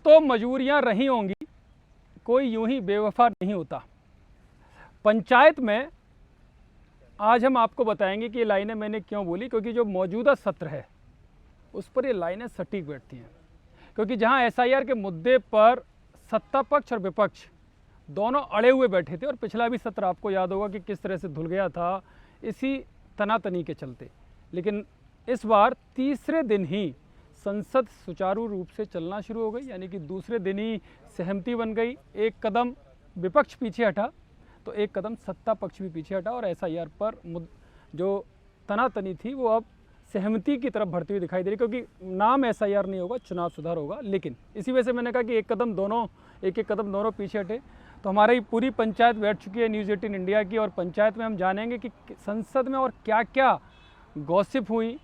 तो मजबूरियां रही होंगी, कोई यूं ही बेवफा नहीं होता। पंचायत में आज हम आपको बताएंगे कि ये लाइनें मैंने क्यों बोली, क्योंकि जो मौजूदा सत्र है उस पर ये लाइनें सटीक बैठती हैं। क्योंकि जहां एसआईआर के मुद्दे पर सत्ता पक्ष और विपक्ष दोनों अड़े हुए बैठे थे, और पिछला भी सत्र आपको याद होगा कि किस तरह से धुल गया था इसी तनातनी के चलते। लेकिन इस बार तीसरे दिन ही संसद सुचारू रूप से चलना शुरू हो गई, यानी कि दूसरे दिन ही सहमति बन गई। एक कदम विपक्ष पीछे हटा तो एक कदम सत्ता पक्ष भी पीछे हटा, और एसआईआर पर जो तनातनी थी वो अब सहमति की तरफ बढ़ती हुई दिखाई दे रही, क्योंकि नाम एसआईआर नहीं होगा, चुनाव सुधार होगा। लेकिन इसी वजह से मैंने कहा कि एक एक कदम दोनों पीछे हटे। तो हमारी पूरी पंचायत बैठ चुकी है न्यूज़ 18 इंडिया की, और पंचायत में हम जानेंगे कि संसद में और क्या क्या गॉसिप हुई,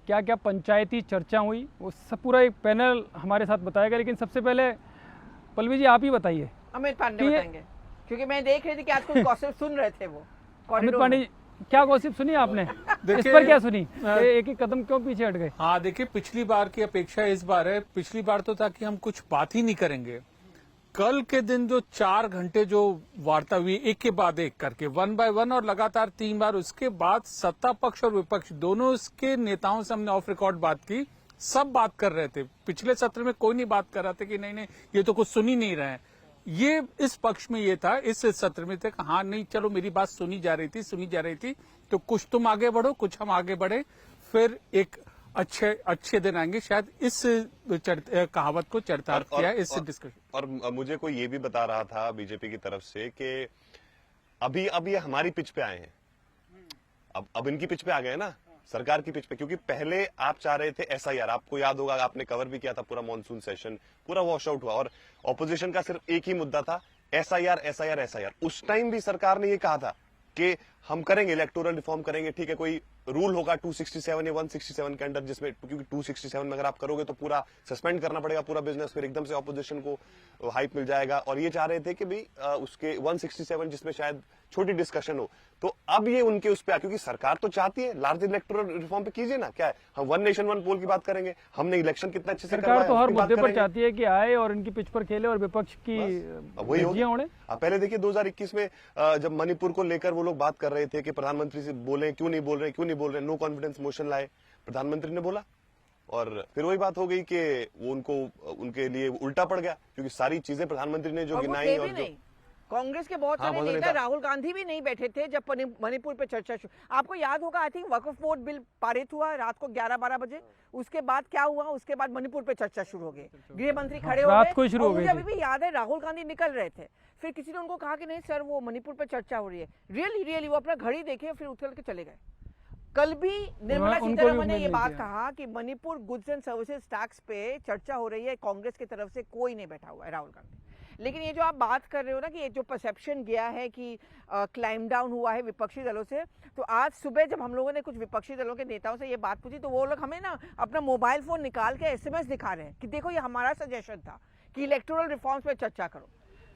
क्या क्या पंचायती चर्चा हुई, वो सब पूरा एक पैनल हमारे साथ बताएगा। लेकिन सबसे पहले पल्लवी जी आप ही बताइए। अमित पांडे बताएंगे, क्योंकि मैं देख रही थी कि आज कुछ गॉसिप सुन रहे थे वो। अमित पांडे क्या गॉसिप सुनी आपने? इस पर क्या सुनी? एक एक कदम क्यों पीछे हट गए? हाँ देखिए, पिछली बार की अपेक्षा इस बार है। पिछली बार तो था कि हम कुछ बात ही नहीं करेंगे। कल के दिन जो 4 घंटे जो वार्ता हुई एक के बाद एक करके 1 बाय 1 और लगातार 3 बार, उसके बाद सत्ता पक्ष और विपक्ष दोनों इसके नेताओं से हमने ऑफ रिकॉर्ड बात की। सब बात कर रहे थे। पिछले सत्र में कोई नहीं बात कर रहा था कि नहीं ये तो कुछ सुन ही नहीं रहे हैं। ये इस पक्ष में ये था, इस सत्र में थे कि हाँ नहीं चलो मेरी बात सुनी जा रही थी तो कुछ तुम आगे बढ़ो, कुछ हम आगे बढ़े, फिर एक अच्छे दिन आएंगे। शायद इस कहावत को चरितार्थ किया इस डिस्कशन। और मुझे कोई ये भी बता रहा था बीजेपी की तरफ से कि अब ये हमारी पिच पे आए हैं, अब इनकी पिच पे आ गए ना, सरकार की पिच पे। क्योंकि पहले आप चाह रहे थे एसआईआर, आपको याद होगा आपने कवर भी किया था, पूरा मॉनसून सेशन पूरा वॉश आउट हुआ और ऑपोजिशन का सिर्फ एक ही मुद्दा था, एसआईआर एसआईआर एसआईआर। उस टाइम भी सरकार ने ये कहा था कि हम करेंगे इलेक्टोरल रिफॉर्म करेंगे, ठीक है, कोई रूल होगा 267 या 167 के अंडर, जिसमें क्योंकि 267 में अगर आप करोगे तो पूरा सस्पेंड करना पड़ेगा पूरा बिजनेस, फिर एकदम से ऑपोजिशन को हाइप मिल जाएगा। और ये चाह रहे थे कि भाई उसके 167 जिसमें शायद छोटी डिस्कशन हो। तो अब ये उनके उस पे, क्योंकि सरकार तो चाहती है लार्ज इलेक्टोरल रिफॉर्म पे कीजिए ना, क्या है, हम 1 नेशन 1 पोल की बात करेंगे, हमने इलेक्शन कितना अच्छे से सरकार तो हर मुद्दे पर चाहती है कि आए और इनकी पिच पर खेले और विपक्ष की वही हो। पहले देखिए 2021 में जब मणिपुर को लेकर वो लोग बात कर रहे थे कि प्रधानमंत्री से बोले, क्यों नहीं बोल रहे, नो कॉन्फिडेंस मोशन लाए, प्रधानमंत्री ने बोला, और फिर वही बात हो गई कि वो उनके लिए उल्टा पड़ गया, क्योंकि सारी चीजें प्रधानमंत्री ने जो गिनाई। और जो कांग्रेस के बहुत सारे नेता, राहुल गांधी भी नहीं बैठे थे जब मणिपुर पे चर्चा शुरू। आपको याद होगा, I think Waqf board bill पारित हुआ रात को 11-12 बजे। उसके बाद क्या हुआ, उसके बाद मणिपुर पे चर्चा शुरू हो गई, गृह मंत्री खड़े हो गए। मुझे अभी भी याद है राहुल गांधी निकल रहे थे, फिर किसी ने उनको कहा कि नहीं सर वो मणिपुर पे चर्चा हो रही है। रियली वो अपना घड़ी देखे फिर उठ के चले गए। कल भी निर्मला सीतारमण ने ये बात कहा कि Manipur goods and services tax पे चर्चा हो रही है, कांग्रेस की तरफ से कोई नहीं बैठा हुआ है, राहुल गांधी। लेकिन ये जो आप बात कर रहे हो ना कि ये जो परसेप्शन गया है कि क्लाइम डाउन हुआ है विपक्षी दलों से, तो आज सुबह जब हम लोगों ने कुछ विपक्षी दलों के नेताओं से ये बात पूछी तो वो लोग हमें ना अपना मोबाइल फोन निकाल के एसएमएस दिखा रहे हैं कि देखो ये हमारा सजेशन था कि इलेक्टोरल रिफॉर्म्स पे चर्चा करो।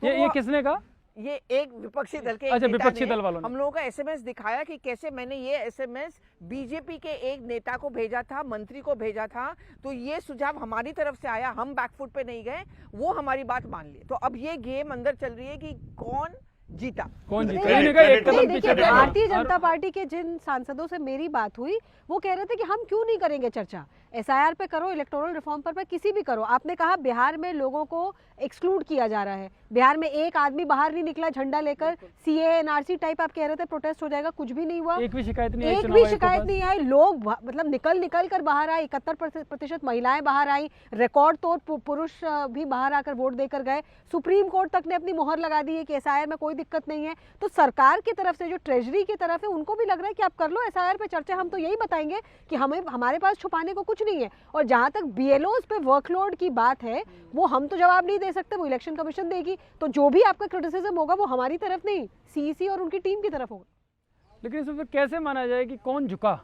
तो ये किसने कहा? ये एक विपक्षी दल के विपक्षी दल वालों ने हम लोगों का एसएमएस दिखाया कि कैसे मैंने ये एसएमएस बीजेपी के एक नेता को भेजा था, मंत्री को भेजा था, तो ये सुझाव हमारी तरफ से आया, हम बैकफुट पे नहीं गए, वो हमारी बात मान लिए। तो अब ये गेम अंदर चल रही है कि कौन जीता। भारतीय जनता पार्टी के जिन सांसदों से मेरी बात हुई वो कह रहे थे कि हम क्यों नहीं करेंगे चर्चा, एसआईआर पे करो, इलेक्टोरल रिफॉर्म पर किसी भी करो। आपने कहा बिहार में लोगों को एक्सक्लूड किया जा रहा है, बिहार में एक आदमी बाहर नहीं निकला झंडा लेकर, सीए एनआरसी टाइप आप कह रहे थे प्रोटेस्ट हो जाएगा, कुछ भी नहीं हुआ, एक भी शिकायत नहीं आई। लोग मतलब निकल कर बाहर आए, 71% महिलाएं बाहर आई, रिकॉर्ड तोड़ पुरुष भी बाहर आकर वोट देकर गए। सुप्रीम कोर्ट तक ने अपनी मोहर लगा दी है कि एसआईआर में कोई दिक्कत नहीं है। तो सरकार की तरफ से जो ट्रेजरी की तरफ है उनको भी लग रहा है कि आप कर लो एसआईआर पे चर्चा, हम तो यही बताएंगे कि हमारे पास छुपाने को कुछ नहीं है। और जहां तक बीएलओज पे वर्कलोड की बात है वो हम तो जवाब नहीं दे सकते, वो इलेक्शन कमीशन देगी। तो जो भी आपका क्रिटिसिज्म होगा वो हमारी तरफ नहीं, सीईसी और उनकी टीम की तरफ होगा। लेकिन इसमें कैसे माना जाए कि कौन झुका?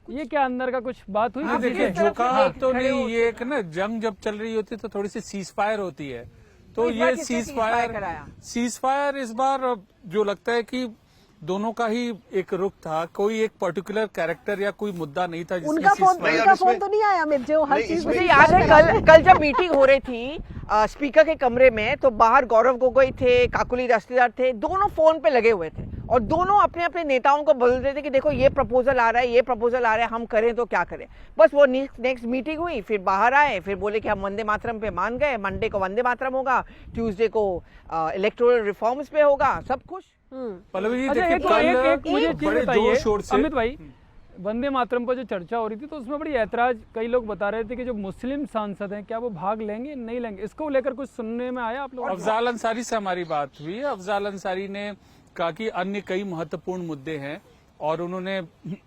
ये क्या अंदर का कुछ बात हुई? देखिए झुका तो नहीं, ये एक ना जंग जब चल रही होती है तो थोड़ी सी सीज फायर होती है, तो ये सीज फायर इस बार जो लगता है कि दोनों का ही एक रुख था, कोई एक पर्टिकुलर कैरेक्टर या कोई मुद्दा नहीं था उनका फोन नहीं, अब उनका इसमें- फोन तो नहीं आया अमित, जो हर नहीं, चीज इसमें- मुझे में याद है कल जब मीटिंग हो रही थी स्पीकर के कमरे में, तो बाहर गौरव गोगोई थे, काकुली दस्तीदार थे, दोनों फोन पे लगे हुए थे और दोनों अपने अपने नेताओं को बोल रहे थे कि देखो ये प्रपोजल आ रहा है, ये प्रपोजल आ रहा है, हम करें तो क्या करें। बस वो नेक्स्ट मीटिंग हुई, फिर बाहर आए, फिर बोले कि हम वंदे मातरम पे मान गए, मंडे को वंदे मातरम होगा, ट्यूसडे को इलेक्टोरल रिफॉर्म्स पे होगा, सब खुश। पल्लवी जी अच्छा, देखिए, एक मुझे कल चीज बड़े बताइए जोर शोर से अमित भाई, वंदे मातरम पर जो चर्चा हो रही थी तो उसमें बड़ी ऐतराज, कई लोग बता रहे थे कि जो मुस्लिम सांसद हैं क्या वो भाग लेंगे नहीं लेंगे, इसको लेकर कुछ सुनने में आया आप लोग? अफजाल अंसारी से हमारी बात हुई। अफजाल अंसारी ने कहा कि अन्य कई महत्वपूर्ण मुद्दे हैं और उन्होंने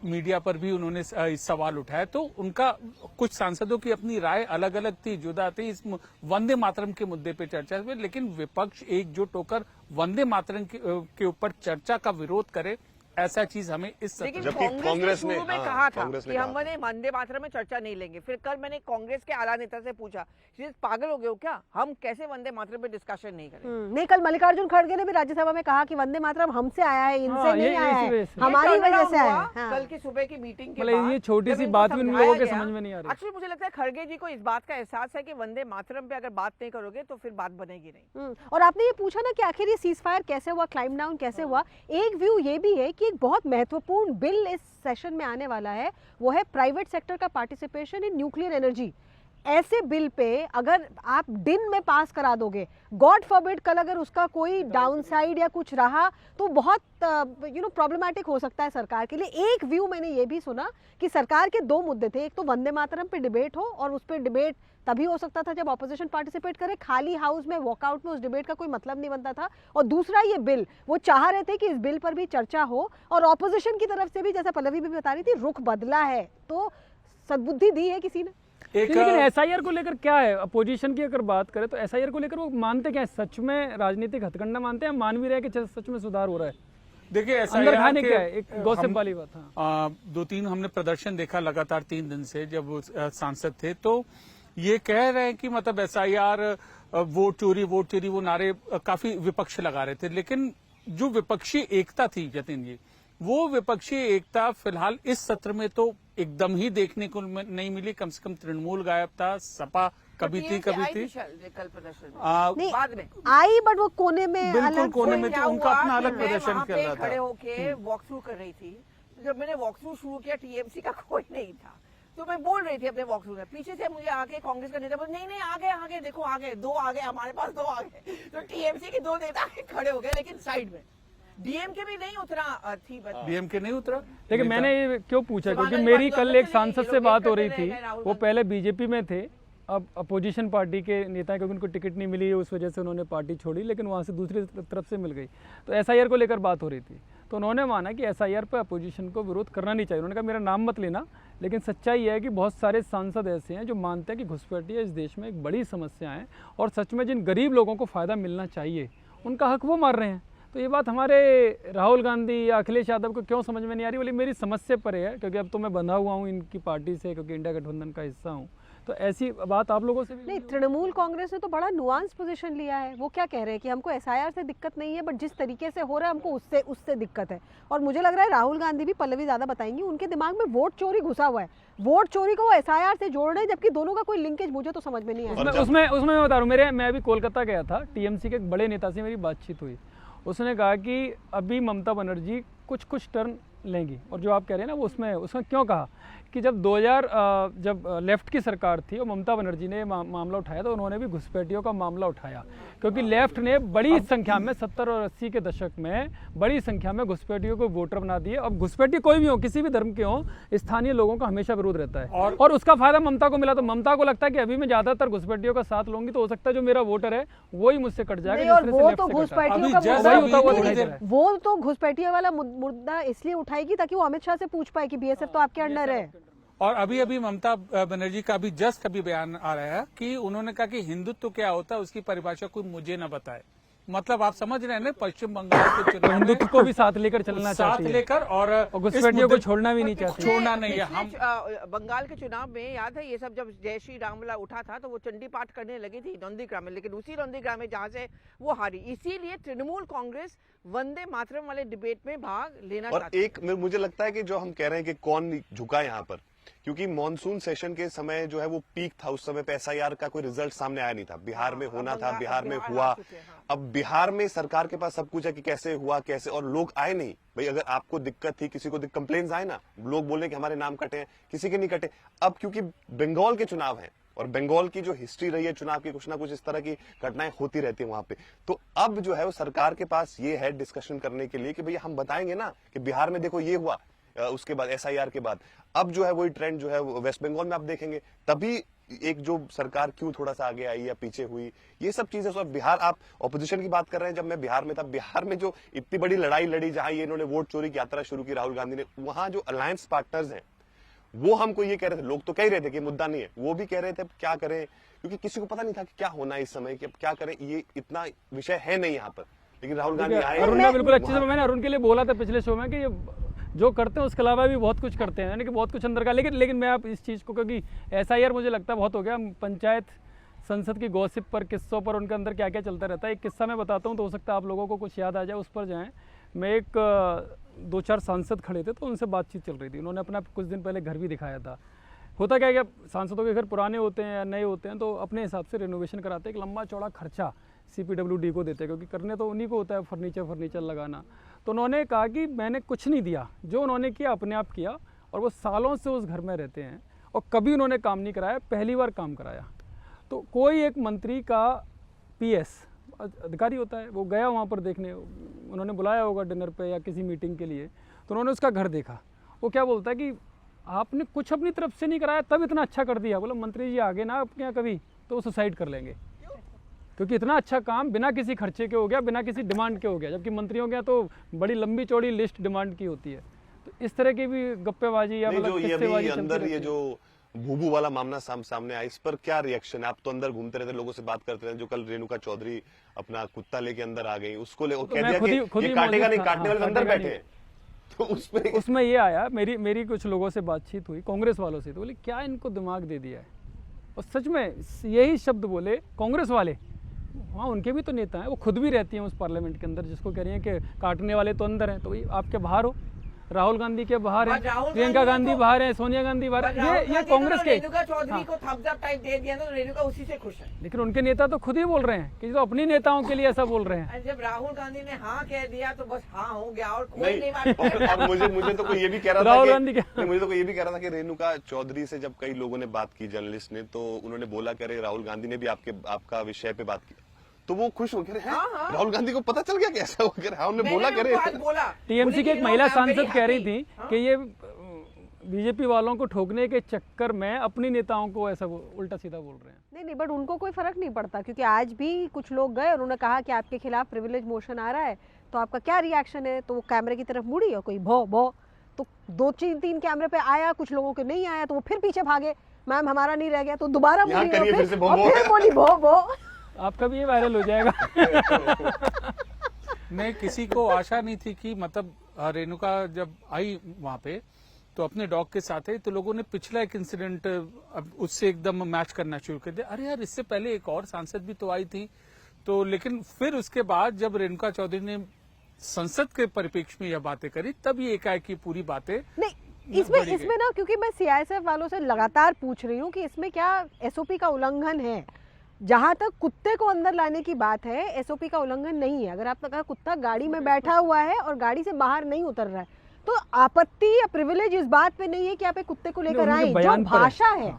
मीडिया पर भी उन्होंने सवाल उठाया, तो उनका कुछ सांसदों की अपनी राय अलग अलग थी, जुदा थी इस वंदे मातरम के मुद्दे पे चर्चा हुई, लेकिन विपक्ष एकजुट होकर वंदे मातरम के ऊपर चर्चा का विरोध करे, ऐसा चीज हमें इस सत्र लेकिन जबकि कांग्रेस ने शुरू में कहा था कांग्रेस ने कि हम कहा था। वंदे मातरम में चर्चा नहीं लेंगे। फिर कल मैंने कांग्रेस के आला नेता से पूछा, "श्रीज, पागल हो गए हो क्या? हम कैसे वंदे मातरम पे डिस्कशन नहीं करें?" नहीं, कल मल्लिकार्जुन खड़गे ने भी राज्यसभा में कहा कि वंदे मातरम हमसे आया है, इनसे हाँ, नहीं ये आया इसी वजह है, से। हमारी ये वजह से turnaround आया हुआ है। हाँ। कल की सुबह की मीटिंग के मतलब बाद ये छोटी जब सी इनको बात भी उन समझाया लोगों के गया। समझ में नहीं आ रही। एक्चुअली मुझे लगता है खड़गे जी को इस बात का एहसास है कि वंदे मातरम पे अगर बात नहीं करोगे तो फिर बात बनेगी नहीं। और आपने ये पूछा ना कि आखिर ये सीज फायर कैसे हुआ, क्लाइम डाउन कैसे हुआ, एक व्यू ये भी है कि एक बहुत महत्वपूर्ण बिल इस सेशन में आने वाला है, वो है प्राइवेट सेक्टर का पार्टिसिपेशन इन न्यूक्लियर एनर्जी। ऐसे बिल पे अगर आप दिन में पास करा दोगे, गॉड फॉरबिड कल अगर उसका कोई डाउनसाइड या कुछ रहा तो बहुत प्रॉब्लमेटिक हो सकता है सरकार के लिए। एक व्यू मैंने ये भी सुना कि सरकार के दो मुद्दे थे, एक तो वंदे मातरम पे डिबेट हो और उस पर डिबेट तभी हो सकता था जब ऑपोजिशन पार्टिसिपेट करे, खाली हाउस में वॉकआउट में उस डिबेट का कोई मतलब नहीं बनता था। और दूसरा ये बिल, वो चाह रहे थे कि इस बिल पर भी चर्चा हो और ऑपोजिशन की तरफ से भी, जैसा पल्लवी भी बता रही थी, रुख बदला है, तो सद्बुद्धि दी है किसी ने। लेकिन एसआईआर को लेकर क्या है, अपोजिशन की अगर बात करें तो एसआईआर को लेकर वो मानते क्या है, सच में राजनीतिक हथकंडा मानते हैं, मान भी रहे हैं कि सच में सुधार हो रहा है? देखिए अंदर खाने क्या है, एक गॉसिप वाली बात। हाँ, 2-3 हमने प्रदर्शन देखा लगातार 3 दिन से जब वो सांसद थे, तो ये कह रहे हैं कि मतलब एसआईआर, वोट चोरी वो नारे काफी विपक्ष लगा रहे थे, लेकिन जो विपक्षी एकता थी जतिन जी, वो विपक्षी एकता फिलहाल इस सत्र में तो एकदम ही देखने को नहीं मिली। कम से कम तृणमूल गायब था, सपा कभी थी कभी थी, कल प्रदर्शन में। नहीं, बाद में आई बट वो कोने में बिल्कुल अलग कोने से- में क्या तो उनका हुआ अपना कि अलग मैं प्रदर्शन वहाँ कर पे रहा खड़े था। होके वॉक थ्रू कर रही थी। जब मैंने वॉक थ्रू शुरू किया, टीएमसी का कोई नहीं था, तो मैं बोल रही थी अपने वॉक थ्रू में, पीछे से मुझे आके कांग्रेस का नेता बोले, नहीं नहीं आगे देखो, आगे दो आगे, हमारे पास दो आगे। तो टीएमसी के दो नेता खड़े हो गए, लेकिन साइड में डीएमके भी नहीं उतरा थी। डीएमके नहीं उतरा। लेकिन मैंने ये क्यों पूछा, क्योंकि वाली मेरी बात कल तो एक नहीं, सांसद ये से लोग बात हो करते रही रह थी, गए, राहुल वो गांधी। पहले बीजेपी में थे, अब अपोजिशन पार्टी के नेता हैं, क्योंकि उनको टिकट नहीं मिली, उस वजह से उन्होंने पार्टी छोड़ी, लेकिन वहाँ से दूसरी तरफ से मिल गई। तो एसआईआर को लेकर बात हो रही थी, तो उन्होंने माना कि एसआईआर पर अपोजिशन को विरोध करना नहीं चाहिए। उन्होंने कहा मेरा नाम मत लेना, लेकिन सच्चाई है कि बहुत सारे सांसद ऐसे हैं जो मानते हैं कि घुसपैठिया इस देश में एक बड़ी समस्या है और सच में जिन गरीब लोगों को फ़ायदा मिलना चाहिए उनका हक वो मार रहे हैं। तो ये बात हमारे राहुल गांधी या अखिलेश यादव को क्यों समझ में नहीं आ रही, बोले मेरी समझ से परे है, क्योंकि अब तो मैं बंधा हुआ हूँ इनकी पार्टी से, क्योंकि इंडिया गठबंधन का हिस्सा हूँ। तो ऐसी बात आप लोगों से भी नहीं, तृणमूल कांग्रेस ने तो बड़ा नुआंस पोजीशन लिया है। वो क्या कह रहे हैं कि हमको एसआईआर से दिक्कत नहीं है, बट जिस तरीके से हो रहा है हमको उससे दिक्कत है। और मुझे लग रहा है राहुल गांधी भी, पल्लवी ज्यादा बताएंगी, उनके दिमाग में वोट चोरी घुसा हुआ है, वोट चोरी को वो एसआईआर से जोड़ रहे हैं, जबकि दोनों का कोई लिंकेज मुझे तो समझ में नहीं आया। उसमें मैं बता रहा हूँ, मैं अभी कोलकाता गया था, टीएमसी के एक बड़े नेता से मेरी बातचीत हुई, उसने कहा कि अभी ममता बनर्जी कुछ टर्न लेंगी, और जो आप कह रहे हैं ना वो उसमें क्यों कहा कि जब 2000 जब लेफ्ट की सरकार थी और ममता बनर्जी ने मामला उठाया तो उन्होंने भी घुसपैठियों का मामला उठाया, क्योंकि लेफ्ट ने बड़ी संख्या में 70 और 80 के दशक में बड़ी संख्या में घुसपैठियों को वोटर बना दिए। अब घुसपैठी कोई भी हो, किसी भी धर्म के हो, स्थानीय लोगों का हमेशा विरोध रहता है, और उसका फायदा ममता को मिला। तो ममता को लगता है कि अभी मैं ज्यादातर घुसपैठियों का साथ लूंगी तो हो सकता है जो मेरा वोटर है वही मुझसे कट जाएगा। और वो तो घुसपैठियों का वो तो घुसपैठियों वाला मुद्दा इसलिए उठाएगी ताकि वो अमित शाह से पूछ पाए कि बीएसएफ तो आपके अंडर है। और अभी ममता बनर्जी का भी जस्ट अभी बयान आ रहा है कि उन्होंने कहा कि हिंदुत्व क्या होता है उसकी परिभाषा कोई मुझे न बताए। मतलब आप समझ रहे हैं ना, पश्चिम बंगाल के चुनाव में हिंदुत्व को भी साथ लेकर चलना साथ चाहती है लेकर और घुसपैठियों को छोड़ना भी नहीं चाहती। छोड़ना नहीं है। हम बंगाल के चुनाव में याद है ये सब जब जय श्री राम वाला उठा था तो वो चंडी पाठ करने लगी थी नंदीग्राम में, लेकिन उसी नंदीग्राम में जहां से वो हारी, इसीलिए तृणमूल कांग्रेस वंदे मातरम वाले डिबेट में भाग लेना और चाहती एक मुझे लगता है कि जो हम कह रहे हैं कि कौन झुका यहाँ पर, क्योंकि मॉनसून सेशन के समय जो है वो पीक था, उस समय पे एसआईआर का कोई रिजल्ट सामने आया नहीं था। बिहार में होना था, बिहार में हुआ। अब बिहार में सरकार के पास सब कुछ है कि कैसे हुआ कैसे, और लोग आए नहीं। भाई अगर आपको दिक्कत थी, किसी को कंप्लेंट्स आए ना, लोग बोले कि हमारे नाम कटे हैं, किसी के नहीं कटे। अब क्योंकि बंगाल के चुनाव है और बंगाल की जो हिस्ट्री रही है चुनाव की, कुछ ना कुछ इस तरह की घटनाएं होती रहती है वहां पे, तो अब जो है वो सरकार के पास ये है डिस्कशन करने के लिए कि भैया हम बताएंगे ना कि बिहार में देखो ये हुआ, उसके बाद एसआईआर के बाद अब जो है वही ट्रेंड जो है वेस्ट बंगाल में आप देखेंगे। तभी एक जो सरकार क्यों थोड़ा सा आगे आई या पीछे हुई, ये सब चीजें। और बिहार, आप ऑपोजिशन की बात कर रहे हैं, जब मैं बिहार में था, बिहार में जो इतनी बड़ी लड़ाई लड़ी, जहां ये इन्होंने वोट चोरी की यात्रा शुरू की राहुल गांधी ने, वहां जो अलायंस पार्टनर्स हैं वो हमको ये कह रहे थे, लोग तो कह रहे थे कि मुद्दा नहीं है, वो भी कह रहे थे क्या करें, क्योंकि किसी को पता नहीं था कि क्या होना है इस समय, कि अब क्या करें, ये इतना विषय है नहीं यहाँ पर। लेकिन राहुल गांधी आए, अरुण ने बिल्कुल अच्छे से, मैंने अरुण के लिए बोला था पिछले शो में कि ये जो करते हैं उसके अलावा भी बहुत कुछ करते हैं, यानी कि बहुत कुछ अंदर का। लेकिन मैं आप इस चीज़ को, क्योंकि एसआईआर मुझे लगता है बहुत हो गया, पंचायत संसद की गॉसिप पर, किस्सों पर, उनके अंदर क्या क्या चलता रहता है। एक किस्सा मैं बताता हूँ तो हो सकता है आप लोगों को कुछ याद आ जाए, उस पर जाएँ। मैं एक 2-4 सांसद खड़े थे तो उनसे बातचीत चल रही थी, उन्होंने अपना कुछ दिन पहले घर भी दिखाया था। होता क्या है कि सांसदों के घर पुराने होते हैं या नए होते हैं तो अपने हिसाब से रेनोवेशन कराते हैं, एक लंबा चौड़ा खर्चा CPWD को देते हैं, क्योंकि करने तो उन्हीं को होता है, फर्नीचर लगाना। तो उन्होंने कहा कि मैंने कुछ नहीं दिया, जो उन्होंने किया अपने आप किया, और वो सालों से उस घर में रहते हैं और कभी उन्होंने काम नहीं कराया, पहली बार काम कराया। तो कोई एक मंत्री का PS अधिकारी होता है, वो गया वहाँ पर देखने, उन्होंने बुलाया होगा डिनर पे या किसी मीटिंग के लिए, तो उन्होंने उसका घर देखा। वो क्या बोलता है कि आपने कुछ अपनी तरफ से नहीं कराया, तब इतना अच्छा कर दिया। बोला मंत्री जी आगे ना आपके यहाँ कभी तो वो सुसाइड कर लेंगे, क्योंकि इतना अच्छा काम बिना किसी खर्चे के हो गया, बिना किसी डिमांड के हो गया। जबकि मंत्रियों के यहाँ तो बड़ी लंबी चौड़ी लिस्ट डिमांड की होती है। तो इस तरह की भी गप्पेबाजी या मतलब किस्सेबाजी अंदर ये जो भूभू वाला मामला सामने आया, इस पर क्या रिएक्शन है? आप तो अंदर घूमते रहते, लोगों से बात करते रहते। जो कल रेणुका चौधरी अपना कुत्ता लेके अंदर आ गई, उसको कह दिया कि ये काटेगा नहीं, काटने वाले अंदर बैठे हैं। तो उसमें ये आया, मेरी कुछ लोगों से बातचीत हुई, कांग्रेस वालों से, तो बोले क्या इनको दिमाग दे दिया है। और सच में यही शब्द बोले कांग्रेस वाले। हाँ, उनके भी तो नेता हैं, वो खुद भी रहती हैं उस पार्लियामेंट के अंदर, जिसको कह रही हैं कि काटने वाले तो अंदर हैं। तो आपके बाहर हो, राहुल गांधी के बाहर है, प्रियंका गांधी बाहर है, सोनिया गांधी बाहर है, ये कांग्रेस के। रेणुका चौधरी को थम्स अप टाइप दे दिया तो रेणुका उसी से खुश है। लेकिन उनके नेता तो खुद ही बोल रहे हैं कि तो अपनी नेताओं के लिए ऐसा बोल रहे हैं। जब राहुल गांधी ने हाँ कह दिया तो बस हाँ हो गया, और कोई नहीं और मुझे तो कोई ये भी कह रहा था, राहुल गांधी के मुझे तो कोई ये भी कह रहा था कि रेणुका चौधरी से जब कई लोगों ने बात की, जर्नलिस्ट ने, तो उन्होंने बोला कि अरे राहुल गांधी ने भी आपका विषय पे बात की, तो वो खुश हो गए। राहुल गांधी को पता चल गया कि ऐसा हो गया, हाँ हमने बोला करे। TMC की एक महिला सांसद कह रही थी कि ये बीजेपी वालों को ठोकने के चक्कर में अपनी नेताओं को ऐसा उल्टा सीधा बोल रहे हैं। नहीं, बट उनको कोई फर्क नहीं पड़ता, क्योंकि आज भी कुछ लोग गए और उन्होंने कहा कि आपके खिलाफ प्रिविलेज मोशन आ रहा है, तो आपका क्या रिएक्शन है। तो वो कैमरे की तरफ मुड़ी और कोई भो, तो 2-3 कैमरे पे आया, कुछ लोगों के नहीं आया, तो वो फिर पीछे भागे, मैम हमारा नहीं रह गया, तो दोबारा मुड़ी और फिर बोली भो। आपका भी ये वायरल हो जाएगा। नहीं, किसी को आशा नहीं थी कि मतलब रेणुका जब आई वहां पे तो अपने डॉग के साथ है, तो लोगों ने पिछला एक इंसिडेंट अब उससे एकदम मैच करना शुरू कर दिया। अरे यार, इससे पहले एक और सांसद भी तो आई थी। तो लेकिन फिर उसके बाद जब रेणुका चौधरी ने संसद के परिप्रेक्ष्य में यह बातें करी, तब ये एकाएक की पूरी बातें नहीं, इसमें ना, क्योंकि मैं CISF वालों से लगातार पूछ रही हूँ कि इसमें क्या SOP का उल्लंघन है। जहां तक कुत्ते को अंदर लाने की बात है, SOP का उल्लंघन नहीं है। अगर आपने कहा कुत्ता गाड़ी में बैठा हुआ है और गाड़ी से बाहर नहीं उतर रहा है, तो आपत्ति या प्रिविलेज इस बात पे नहीं है कि आप एक कुत्ते को लेकर आए। जो भाषा है,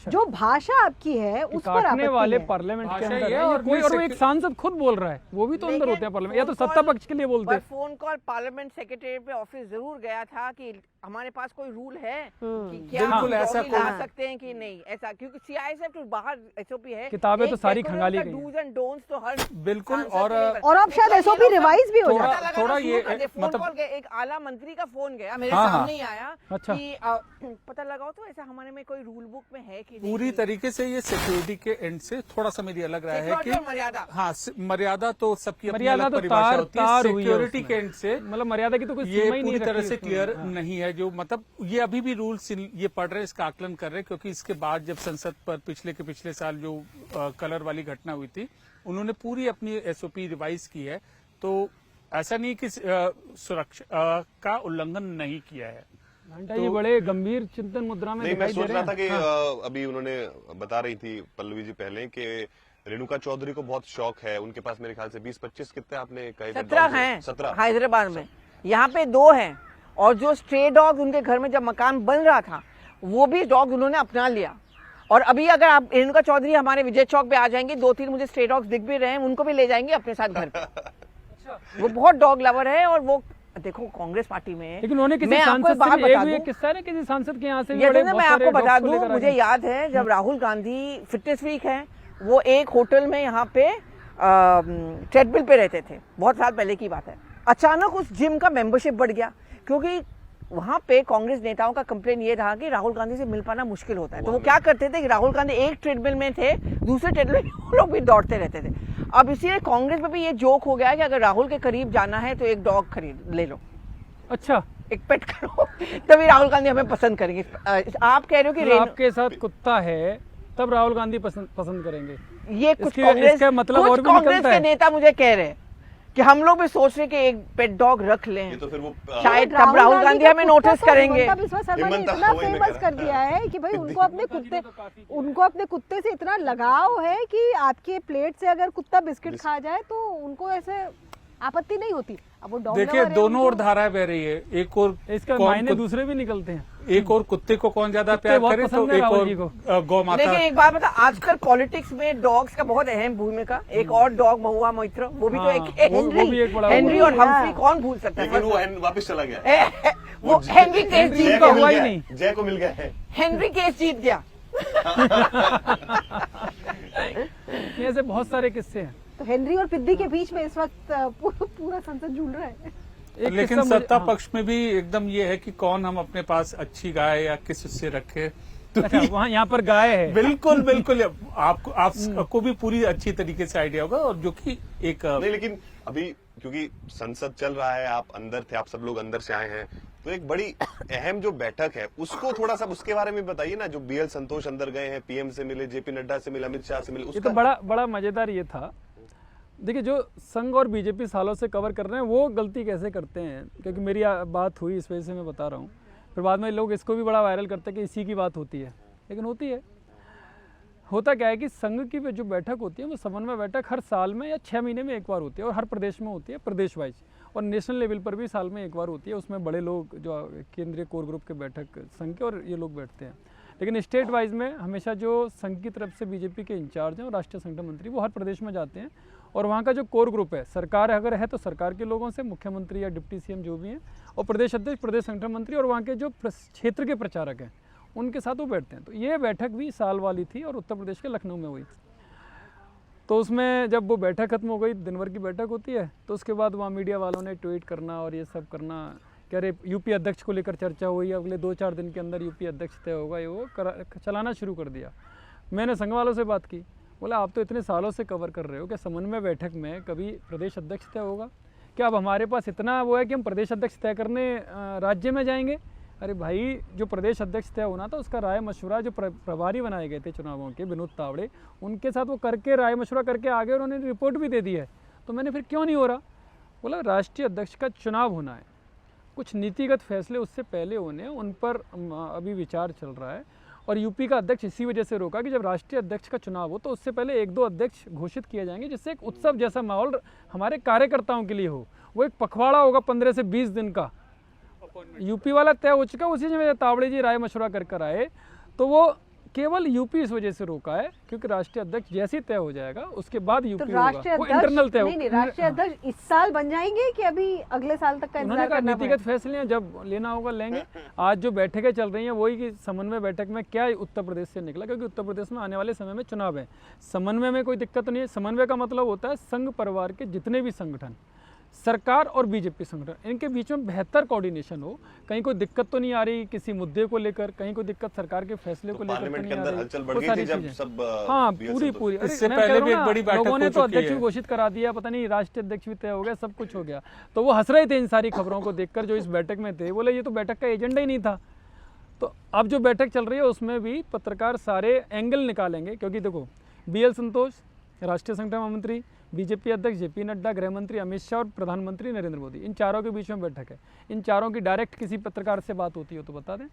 जो भाषा आपकी है, उस पर आपत्ति वाले है। पार्लियामेंट के अंदर है, और कोई एक सांसद खुद बोल रहा है, वो भी तो अंदर होते हैं पार्लियामेंट, या तो सत्ता पक्ष के लिए बोलते हैं। फोन कॉल पार्लियामेंट सेक्रेटरी पे ऑफिस जरूर गया था कि हमारे पास कोई रूल है कि क्या बिल्कुल ऐसा ला सकते हैं कि नहीं, ऐसा, क्योंकि CISF तो बाहर SOP है, किताबें तो सारी खंगाली गई, डूज एंड डोंट्स तो हर बिल्कुल। और अब शायद SOP रिवाइज भी हो जाता है। थोड़ा ये मतलब एक आला मंत्री का फोन गया मेरे सामने ही आया अच्छा। कि पता लगाओ तो ऐसा हमारे में कोई रूल बुक में है कि नहीं? पूरी तरीके से ये सिक्योरिटी के एंड से थोड़ा सा मेरी अलग रहा है सिक्योरिटी कि और मर्यादा। हाँ, मर्यादा तो सबकी अपनी मर्यादा अलग तो परिभाषा होती है। तार हुई है सिक्योरिटी उसमें। के एंड से मतलब मर्यादा की तो कोई ये सीमा ही नहीं पूरी तरह रखी से उसमें। क्लियर हाँ। नहीं है। जो मतलब ये अभी भी रूल्स ये पढ़ रहे हैं, इसका आकलन कर रहे हैं, क्योंकि इसके बाद जब संसद पर पिछले साल जो कलर वाली घटना हुई थी, उन्होंने पूरी अपनी एसओपी रिवाइज की है। तो ऐसा नहीं कि सुरक्षा का उल्लंघन नहीं किया है। घंटा जी बड़े गंभीर चिंतन मुद्रा में नहीं, मैं दिखाई दे सोच रहे रहा था कि हैं। अभी उन्होंने बता रही थी पल्लवी जी पहले कि रेणुका चौधरी को बहुत शौक है, उनके पास मेरे ख्याल से 20-25 कितने आपने कहे थे? 17 हैं 17। हैदराबाद में, यहाँ पे 2 हैं। और जो स्ट्रे डॉग उनके घर में जब मकान बन रहा था, वो भी डॉग उन्होंने अपना लिया। और अभी अगर आप रेणुका चौधरी हमारे विजय चौक पे आ जाएंगे, 2-3 मुझे स्ट्रे डॉग्स दिख भी रहे हैं, उनको भी ले जाएंगे अपने साथ घर पे। वो बहुत डॉग लवर है। और वो देखो कांग्रेस पार्टी में, लेकिन उन्होंने किसी मैं आपको सांसद एक बात से भी- बता एक भी दूं, किस्सा है ना, किसी सांसद के यहाँ से भी ये बड़े तो ना बहुत मैं सारे आपको बता dogs को दूं, लेकर आ मुझे गए। याद है जब राहुल गांधी फिटनेस वीक है, वो एक होटल में यहाँ पे ट्रेडमिल पे रहते थे, बहुत साल पहले की बात है। अचानक उस जिम का मेंबरशिप बढ़ गया, क्योंकि वहां पे कांग्रेस नेताओं का कंप्लेन ये रहा कि राहुल गांधी से मिल पाना मुश्किल होता है। तो वो क्या करते थे कि राहुल गांधी एक ट्रेडमिल में थे, दूसरे ट्रेडमिल में वो लोग भी दौड़ते रहते थे। अब इसीलिए कांग्रेस में भी ये जोक हो गया है कि अगर राहुल के करीब जाना है तो एक डॉग खरीद ले लो, अच्छा, एक पेट करो, तभी राहुल गांधी हमें पसंद करेंगे। आप कह रहे हो कि तो आपके साथ कुत्ता है तब राहुल गांधी पसंद करेंगे। ये कुछ इसके- कांग्रेस इसका मतलब और कुछ भी कांग्रेस निकलता के है। नेता मुझे कह रहे हैं कि हम लोग भी सोच रहे हैं कि एक पेट डॉग रख लें, ये तो फिर वो शायद तब राहुल गांधी का हमें कुत्ता नोटिस तो करेंगे। हिमंता बिस्वा शर्मा ने हिमंता, इतना वही मैं फेमस कह कर रहा दिया है कि भाई उनको अपने कुत्ते से इतना लगाव है कि आपके प्लेट से अगर कुत्ता बिस्किट खा जाए तो उनको ऐसे आपत्ति नहीं होती। अब वो डॉग देखिए, लवर है, दोनों उनको- ओर धाराएं बह रही है। एक और इसका कौन मायने कुत- दूसरे भी निकलते हैं। एक और कुत्ते को कौन ज्यादा कुत्ते प्यार बहुत करे, तो पसंद है एक राहुल जी और को। गौ माता। लेकिन एक बात बता, आजकल पॉलिटिक्स में डॉग्स का बहुत अहम भूमिका। एक और डॉग महुआ मोइत्र, वो भी तो हाँ, एक वो भी एक बड़ा हेनरी हुआ। और हम्फ्री, कौन भूल सकता लेकिन है? वो वापस चला गया, वो हेनरी केस जीत का को गया, हुआ ही मिल नहीं। गया, जय को मिल गया है। हेनरी केस जीत गया। ये ऐसे बहुत सारे किस्से हैं। तो हेनरी और पिद्दी के बीच में इस वक्त पूरा संसद झूल रहा है। एक लेकिन किस्सा मुझे- सत्ता हाँ। पक्ष में भी एकदम ये है कि कौन हम अपने पास अच्छी गाय या किस उससे रखे। तो अच्छा, वहाँ यहाँ पर गाय है। बिल्कुल बिल्कुल आपको भी पूरी अच्छी तरीके से आइडिया होगा। और जो कि एक नहीं, लेकिन अभी क्योंकि संसद चल रहा है, आप अंदर थे, आप सब लोग अंदर से आए हैं, तो एक बड़ी अहम जो बैठक है उसको थोड़ा सा उसके बारे में बताइए ना। जो बीएल संतोष अंदर गए हैं, पीएम से मिले, जेपी नड्डा से मिले, अमित शाह से मिले, ये तो उसका बड़ा मजेदार ये था। देखिए, जो संघ और बीजेपी सालों से कवर कर रहे हैं वो गलती कैसे करते हैं, क्योंकि मेरी बात हुई इस वजह से मैं बता रहा हूँ। फिर बाद में लोग इसको भी बड़ा वायरल करते हैं कि इसी की बात होती है, लेकिन होती है। होता क्या है कि संघ की जो बैठक होती है वो समन्वय बैठक हर साल में या 6 महीने में एक बार होती है, और हर प्रदेश में होती है, प्रदेश वाइज। और नेशनल लेवल पर भी साल में एक बार होती है। उसमें बड़े लोग जो केंद्रीय कोर ग्रुप के बैठक संघ के और ये लोग बैठते हैं। लेकिन स्टेट वाइज में हमेशा जो संघ की तरफ से बीजेपी के इंचार्ज हैं और राष्ट्रीय संगठन मंत्री, वो हर प्रदेश में जाते हैं। और वहाँ का जो कोर ग्रुप है, सरकार अगर है तो सरकार के लोगों से, मुख्यमंत्री या डिप्टी सीएम जो भी हैं, और प्रदेश अध्यक्ष, प्रदेश संगठन मंत्री, और वहाँ के जो क्षेत्र के प्रचारक हैं उनके साथ वो बैठते हैं। तो ये बैठक भी साल वाली थी और उत्तर प्रदेश के लखनऊ में हुई। तो उसमें जब वो बैठक खत्म हो गई, दिन भर की बैठक होती है, तो उसके बाद वहाँ मीडिया वालों ने ट्वीट करना और ये सब करना, कह रहे यूपी अध्यक्ष को लेकर चर्चा हुई, अगले 2-4 दिन के अंदर यूपी अध्यक्ष तय होगा, ये वो चलाना शुरू कर दिया। मैंने संघ वालों से बात की, बोला आप तो इतने सालों से कवर कर रहे हो कि समन्वय बैठक में कभी प्रदेश अध्यक्ष तय होगा क्या? अब हमारे पास इतना वो है कि हम प्रदेश अध्यक्ष तय करने राज्य में जाएंगे? अरे भाई, जो प्रदेश अध्यक्ष तय होना था उसका राय मशवरा जो प्रभारी बनाए गए थे चुनावों के, विनोद तावड़े, उनके साथ वो करके राय मशवरा करके आगे, और उन्होंने रिपोर्ट भी दे दी है। तो मैंने फिर क्यों नहीं हो रहा? बोला राष्ट्रीय अध्यक्ष का चुनाव होना है, कुछ नीतिगत फैसले उससे पहले होने हैं, उन पर अभी विचार चल रहा है। और यूपी का अध्यक्ष इसी वजह से रोका कि जब राष्ट्रीय अध्यक्ष का चुनाव हो तो उससे पहले 1-2 अध्यक्ष घोषित किए जाएंगे, जिससे एक उत्सव जैसा माहौल हमारे कार्यकर्ताओं के लिए हो। वो एक पखवाड़ा होगा 15 से 20 दिन का। यूपी वाला तय हो चुका, उसी में तावड़े जी राय मशवरा कर आए, तो वो केवल यूपी इस वजह से रोका है क्योंकि राष्ट्रीय अध्यक्ष जैसे ही तय हो जाएगा उसके बाद तो यूपी राष्ट्रीय होगा। वो इंटरनल तय नहीं, राष्ट्रीय अध्यक्ष इस साल बन जाएंगे कि अभी अगले साल तक का उन्होंने इंतजार कहा करना नीतिगत फैसले हैं, जब लेना होगा लेंगे। आज जो बैठकें चल रही हैं वही कि समन्वय बैठक में क्या उत्तर प्रदेश से निकला, क्योंकि उत्तर प्रदेश में आने वाले समय में चुनाव है। समन्वय में कोई दिक्कत नहीं है। समन्वय का मतलब होता है संघ परिवार के जितने भी संगठन, सरकार और बीजेपी संगठन इनके बीच में बेहतर कोऑर्डिनेशन हो, कहीं कोई दिक्कत तो नहीं आ रही किसी मुद्दे को लेकर, कहीं कोई दिक्कत सरकार के फैसले को लेकर तो पार्लियामेंट नहीं के आ अंदर रही, हलचल बढ़ वो गई सारी थी जब चीजें। सब हाँ BL पूरी संतोष- पूरी। इससे मैं पहले कह रहा भी हूँ एक ना, बड़ी बैठक लोगों ने हो तो चुकी अध्यक्ष है। भी घोषित करा दिया, पता नहीं राष्ट्रीय अध्यक्ष भी तय हो गया, सब कुछ हो गया। तो वो हंस रहे थे इन सारी खबरों को देखकर जो इस बैठक में थे, बोले ये तो बैठक का एजेंडा ही नहीं था। तो अब जो बैठक चल रही है उसमें भी पत्रकार सारे एंगल निकालेंगे, क्योंकि देखो BL संतोष राष्ट्रीय संगठन महामंत्री, बीजेपी अध्यक्ष JP नड्डा, गृह मंत्री अमित शाह और प्रधानमंत्री नरेंद्र मोदी, इन चारों के बीच में बैठक है। इन चारों की डायरेक्ट किसी पत्रकार से बात होती हो तो बता दें,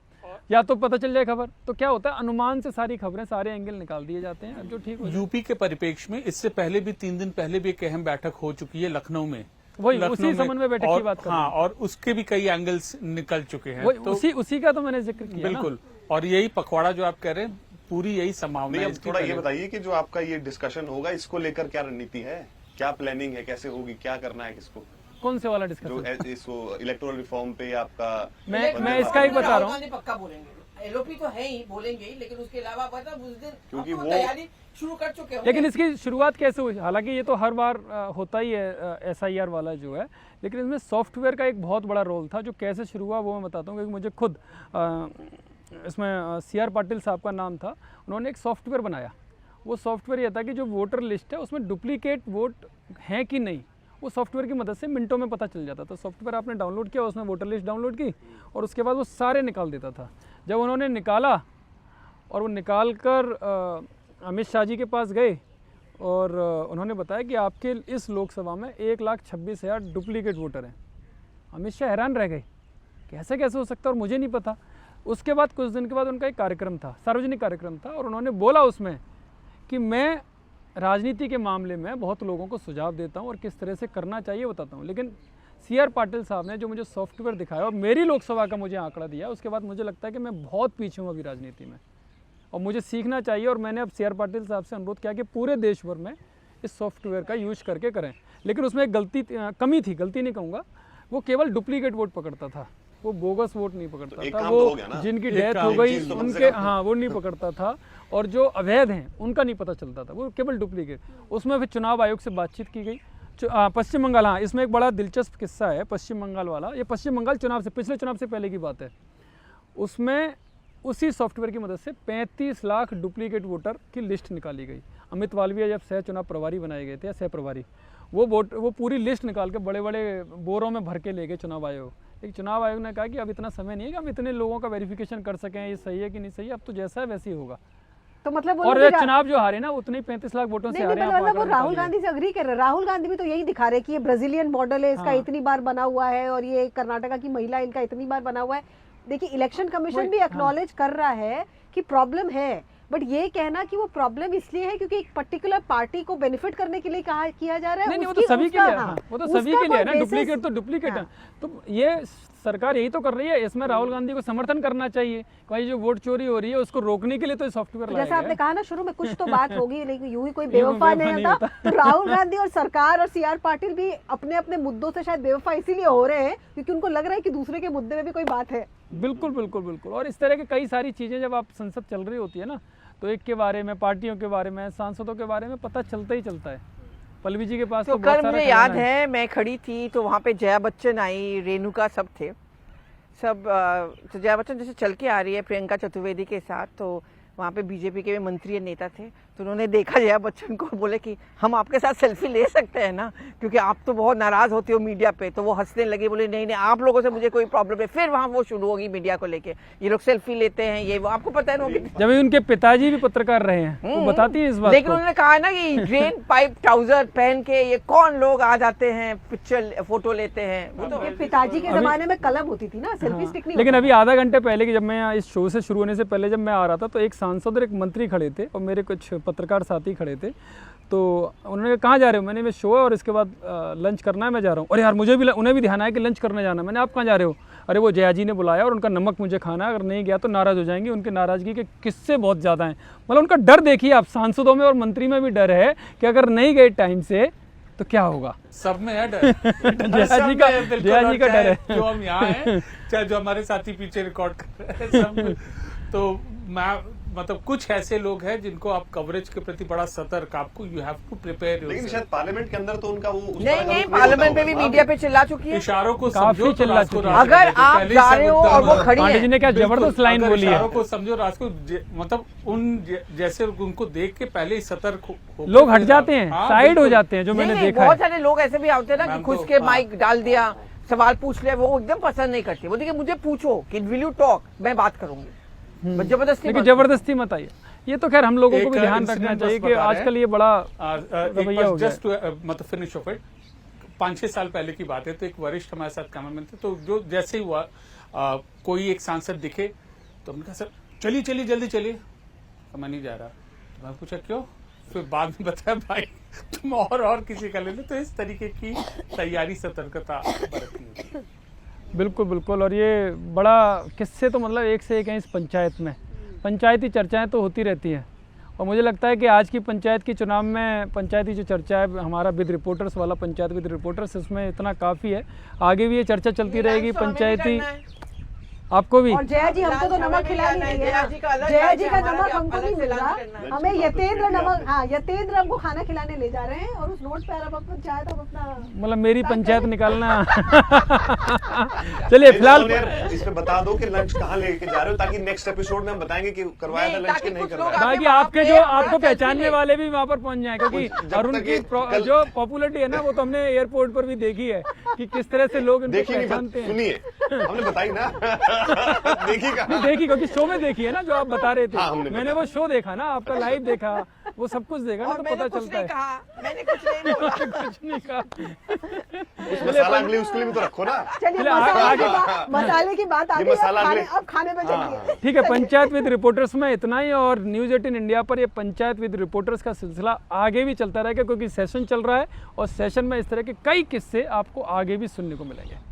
या तो पता चल जाए खबर। तो क्या होता है, अनुमान से सारी खबरें, सारे एंगल निकाल दिए जाते हैं, अब जो ठीक हो जाए। यूपी के परिप्रेक्ष्य में इससे पहले भी 3 दिन पहले भी एक अहम बैठक हो चुकी है लखनऊ में। वही लखनऊ उसी में। समन्वय बैठक की और- बात कर रहे हाँ, हैं। और उसके भी कई एंगल्स निकल चुके हैं। वही तो उसी का तो मैंने जिक्र किया ना। बिल्कुल, और यही पखवाड़ा जो आप कह रहे हैं, पूरी यही संभावना नहीं, है अब इसकी थोड़ा ये पहले। बताइए कि जो आपका ये डिस्कशन होगा इसको लेकर क्या रणनीति है, क्या प्लानिंग है, कैसे होगी, क्या करना है किसको, कौन से वाला जो डिस्कशन? इसको इलेक्टोरल रिफॉर्म पे आपका मैं इसका ही बता रहा हूँ। गांधी पक्का बोलेंगे, LOP तो है ही, बोलेंगे ही, लेकिन उसके अलावा पता उस दिन क्योंकि अपनी वो- तैयारी शुरू कर चुके हैं। लेकिन इसकी शुरुआत कैसे हुई? हालांकि ये तो हर बार होता ही है SIR वाला जो है, लेकिन इसमें सॉफ्टवेयर का एक बहुत बड़ा रोल था। जो कैसे शुरू हुआ वो मैं बताता हूँ, क्योंकि मुझे खुद इसमें CR पाटिल साहब का नाम था, उन्होंने एक सॉफ्टवेयर बनाया। वो सॉफ्टवेयर ये था कि जो वोटर लिस्ट है उसमें डुप्लीकेट वोट हैं कि नहीं, वो सॉफ्टवेयर की मदद से मिनटों में पता चल जाता था। सॉफ्टवेयर आपने डाउनलोड किया, उसमें वोटर लिस्ट डाउनलोड की और उसके बाद वो सारे निकाल देता था। जब उन्होंने निकाला और वो निकाल कर अमित शाह जी के पास गए और उन्होंने बताया कि आपके इस लोकसभा में 1,26,000 डुप्लीकेट वोटर हैं। अमित शाह हैरान रह गए, कैसे कैसे हो सकता है, और मुझे नहीं पता। उसके बाद कुछ दिन के बाद उनका एक कार्यक्रम था, सार्वजनिक कार्यक्रम था, और उन्होंने बोला उसमें कि मैं राजनीति के मामले में बहुत लोगों को सुझाव देता हूं और किस तरह से करना चाहिए बताता हूं। लेकिन CR पाटिल साहब ने जो मुझे सॉफ्टवेयर दिखाया और मेरी लोकसभा का मुझे आंकड़ा दिया, उसके बाद मुझे लगता है कि मैं बहुत पीछे हूँ अभी राजनीति में और मुझे सीखना चाहिए। और मैंने अब CR पाटिल साहब से अनुरोध किया कि पूरे देश भर में इस सॉफ्टवेयर का यूज करके करें। लेकिन उसमें एक कमी थी, गलती नहीं कहूँगा, वो केवल डुप्लीकेट वोट पकड़ता था, वो बोगस वोट नहीं पकड़ता एक था। काम तो हो गया वो ना? जिनकी एक डेथ काम, हो गई चीज़ तो कम से उनके, कम। हाँ, वो नहीं पकड़ता था, और जो अवैध हैं उनका नहीं पता चलता था, वो केवल डुप्लीकेट। उसमें फिर चुनाव आयोग से बातचीत की गई। पश्चिम बंगाल, हाँ, इसमें एक बड़ा दिलचस्प किस्सा है पश्चिम बंगाल वाला। ये पश्चिम बंगाल चुनाव से, पिछले चुनाव से पहले की बात है। उसमें उसी सॉफ्टवेयर की मदद से 35 लाख डुप्लीकेट वोटर की लिस्ट निकाली गई। अमित वालविया जब सह चुनाव प्रभारी बनाए गए थे, या सह प्रभारी, वो पूरी लिस्ट निकाल के बड़े बड़े बोरों में भर के ले गए चुनाव आयोग। लेकिन चुनाव आयोग ने कहा कि अब इतना समय नहीं है कि हम इतने लोगों का वेरिफिकेशन कर सकें, ये सही है कि नहीं सही है, अब तो जैसा है वैसे ही होगा। तो मतलब वो और लोग भी चुनाव जो हारे ना, उतने ही 35 लाख वोटों से नहीं, हारे। नहीं, आप मतलब वो आंकड़ा राहुल निकालिए। गांधी से अग्री कर रहे हैं। राहुल गांधी भी तो यही दिखा रहे हैं कि ये ब्राजीलियन मॉडल है, इसका हाँ। इतनी बार बना हुआ है, और ये कर्नाटका की महिला, इनका इतनी बार बना हुआ है। देखिए, इलेक्शन कमीशन भी एक्नॉलेज कर रहा है कि प्रॉब्लम है, बट ये कहना कि वो प्रॉब्लम इसलिए है क्योंकि एक पर्टिकुलर पार्टी को बेनिफिट करने के लिए कहा किया जा रहा है। नहीं नहीं, वो तो उसकी- सभी के उसका- लिए, हाँ, हाँ, वो तो उसका सभी के लिए है ना, कोई basis- डुप्लीकेट तो डुप्लीकेट है। हाँ। तो ये सरकार यही तो कर रही है, इसमें राहुल गांधी को समर्थन करना चाहिए। भाई जो वोट चोरी हो रही है उसको रोकने के लिए तो सॉफ्टवेयर तो लाया जैसा आपने गया है। कहा ना शुरू में, कुछ तो बात होगी, लेकिन यूं ही कोई यूं बेवफा बेवफा नहीं नहीं होता। तो राहुल गांधी और सरकार और CR पाटिल भी अपने अपने मुद्दों से शायद बेवफा इसीलिए हो रहे हैं क्योंकि उनको लग रहा है कि दूसरे के मुद्दे में भी कोई बात है। बिल्कुल बिल्कुल बिल्कुल। और इस तरह की कई सारी चीज़ें जब आप संसद चल रही होती है ना, तो एक के बारे में, पार्टियों के बारे में, सांसदों के बारे में पता चलता ही चलता है। पल्लवी जी के पास तो तो बहुत कल सारा मुझे याद खजाना है, मैं खड़ी थी तो वहाँ पे जया बच्चन आई, रेणुका सब थे, सब तो जया बच्चन जैसे चल के आ रही है प्रियंका चतुर्वेदी के साथ, तो वहाँ पे बीजेपी के भी मंत्री नेता थे, तो उन्होंने देखा जया बच्चन को, बोले कि हम आपके साथ सेल्फी ले सकते हैं ना, क्योंकि आप तो बहुत नाराज होते हो मीडिया पे। तो वो हंसने लगे, बोले नहीं नहीं, आप लोगों से मुझे कोई प्रॉब्लम है। फिर वहाँ वो शुरू होगी मीडिया को लेके, ये लोग सेल्फी लेते हैं, ये वो, आपको पता है ना वो कितने- जब उनके पिताजी भी पत्रकार रहे हैं, वो बताती है इस बात लेकिन को। उन्होंने कहा ना कि ड्रेन पाइप ट्राउजर पहन के ये कौन लोग आ जाते हैं, पिक्चर फोटो लेते हैं। वो तो ये पिताजी के जमाने में कलम होती थी ना, सेल्फी स्टिक नहीं लेकिन होता अभी आधा घंटे पहले की, जब मैं यहाँ इस शो से शुरू होने से पहले जब मैं आ रहा था, तो एक सांसद और एक मंत्री खड़े थे और मेरे कुछ पत्रकार साथी खड़े थे। तो उन्होंने कहा कहाँ जा रहे हो? मैंने मैं शो है और इसके बाद लंच करना है, मैं जा रहा हूँ। और यार मुझे भी, उन्हें भी ध्यान आया कि लंच करने जाना है। मैंने, आप कहाँ जा रहे हो? अरे वो जया जी ने बुलाया और उनका नमक मुझे खाना है, अगर नहीं गया तो नाराज़ हो जाएंगे। उनकी नाराज़गी के किस्से बहुत ज़्यादा हैं। मतलब उनका डर देखिए आप, सांसदों में और मंत्री में भी डर है कि अगर नहीं गए टाइम से तो क्या होगा। सब में है डर। जया सब जी का, में है, बिल्कुल। जया और जी का डर चाहे है। जो हम यहाँ हैं, चाहे जो हमारे साथी पीछे रिकॉर्ड कर रहे हैं, सब। तो मैं मतलब कुछ ऐसे लोग हैं जिनको आप कवरेज के प्रति बड़ा सतर्क, आपको यू हैव टू प्रिपेयर। लेकिन शायद पार्लियामेंट के अंदर तो उनका वो उस नहीं तरह का नहीं, रुख नहीं पार्लियामेंट में होता भी होगा। मीडिया पे चिल्ला चुकी है। इशारों को काफी समझो तो चिल्ला राज को चुकी है। राज अगर को आप पहले जा ही रहे हो सब और वो उद्धार- खड़ी पांडे जी है, ने क्या बिल्कुल, जबरदस्त लाइन अगर बोली है। इशारों को समझो राज को मतलब जैसे उनको देख के पहले ही सतर्क हो लोग हट जाते हैं, हाँ, साइड हो बिल्कुल। जाते हैं, जो नहीं मैंने नहीं, देखा बहुत है। सारे लोग ऐसे भी आते हैं ना कि मैम खुश तो, के हाँ। माइक डाल दिया, सवाल पूछ लिया, वो एकदम पसंद नहीं करते। वो देखिए मुझे पूछो कि विल यू टॉक, मैं बात करूंगी, बस जबरदस्ती लेकिन मत जबरदस्ती मत आइए। ये तो खैर हम लोगों को एक भी ध्यान incident रखना बस चाहिए कि बता रहे आजकल ये बड़ा एक रवैया हो बार गया जस्ट मतलब फिनिश ऑफ इट, 5-6 साल पहले की बात है। तो एक वरिष्ठ हमारे साथ कैमरामैन थे, तो जो जैसे ही हुआ कोई एक सांसद दिखे तो हमने कहा सर चलिए चलिए जल्दी चलिए, तो मैं नहीं जा रहा। तो मैं पूछा क्यों, फिर बाद में बताया भाई तुम और किसी का ले लो। तो इस तरीके की तैयारी सतर्कता बरतनी होती है। बिल्कुल बिल्कुल। और ये बड़ा किस्से तो मतलब एक से एक हैं इस पंचायत में। पंचायती चर्चाएं तो होती रहती हैं, और मुझे लगता है कि आज की पंचायत की चुनाव में पंचायती जो चर्चा है, हमारा विद रिपोर्टर्स वाला पंचायत विद रिपोर्टर्स, इसमें इतना काफ़ी है। आगे भी ये चर्चा चलती रहेगी पंचायती। आपको भी और जया जी हमको तो नमक खिला नहीं रही है। जया जी का नमक हमको नहीं मिल रहा, हमें यतेंद्र नमक, हाँ यतेंद्र हमको खाना खिलाने ले जा रहे हैं, और उस रोड पे आप अपना चाहे तो अपना मतलब मेरी पंचायत निकालना। चलिए फिलहाल इस पे बता दो कि लंच कहाँ लेके जा रहे हो, ताकि नेक्स्ट एपिसोड में हम बताएंगे कि करवाया था नहीं, लंच ताकि कि नहीं कुछ करवाया। लोग बाकी वहाँ आपके पे जो आपको सेल्फी पहचानने ले। वाले भी वहाँ पर पहुँच जाए, क्योंकि जब अरुण तक की ये कल- जो पॉपुलरिटी है ना, वो तो हमने एयरपोर्ट पर भी देखी है कि किस तरह से लोग इनको देखिए नहीं, पहचानते हैं। सुनिए हमने बताई ना। देखिए कहा देखी, क्योंकि शो में देखी है ना जो आप बता रहे थे। हाँ, हमने मैंने वो शो देखा ना, आपका लाइव देखा, वो सब कुछ देखा ना, और तो मैंने पता कुछ चलता नहीं है। कहा, मैंने कुछ नहीं बोला। कुछ नहीं कहा। मसाला अगले उसके लिए भी तो रखो ना। चलिए चलिए, मसाले की बात आगे, मसाला अगले- अब खाने पे चलिए। ठीक है, पंचायत विद रिपोर्टर्स में इतना ही। और न्यूज़ 18 इंडिया पर ये पंचायत विद रिपोर्टर्स का सिलसिला आगे भी चलता रहेगा, क्योंकि सेशन चल रहा है, और सेशन में इस तरह के कई किस्से आपको आगे भी सुनने को मिलेंगे।